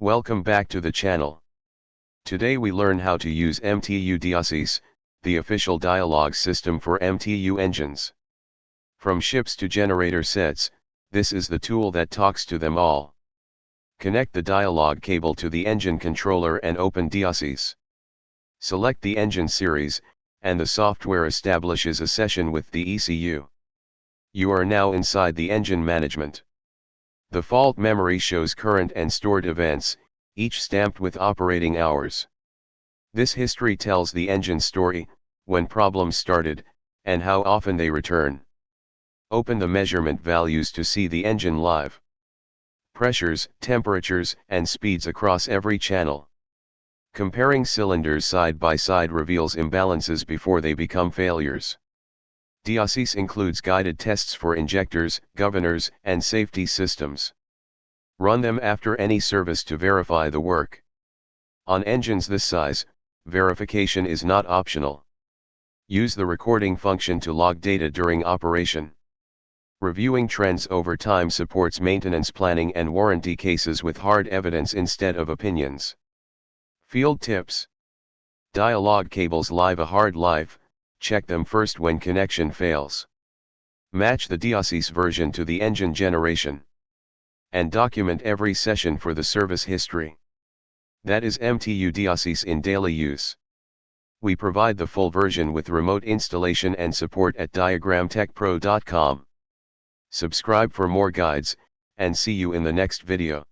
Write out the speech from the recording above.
Welcome back to the channel. Today we learn how to use MTU DiaSys, the official dialogue system for MTU engines. From ships to generator sets, this is the tool that talks to them all. Connect the dialogue cable to the engine controller and open DiaSys. Select the engine series, and the software establishes a session with the ECU. You are now inside the engine management. The fault memory shows current and stored events, each stamped with operating hours. This history tells the engine story, when problems started, and how often they return. Open the measurement values to see the engine live. Pressures, temperatures, and speeds across every channel. Comparing cylinders side by side reveals imbalances before they become failures. DiaSys includes guided tests for injectors, governors, and safety systems. Run them after any service to verify the work. On engines this size, verification is not optional. Use the recording function to log data during operation. Reviewing trends over time supports maintenance planning and warranty cases with hard evidence instead of opinions. Field tips. Dialogue cables live a hard life. Check them first when connection fails. Match the DiaSys version to the engine generation. And document every session for the service history. That is MTU DiaSys in daily use. We provide the full version with remote installation and support at diagramtechpro.com. Subscribe for more guides, and see you in the next video.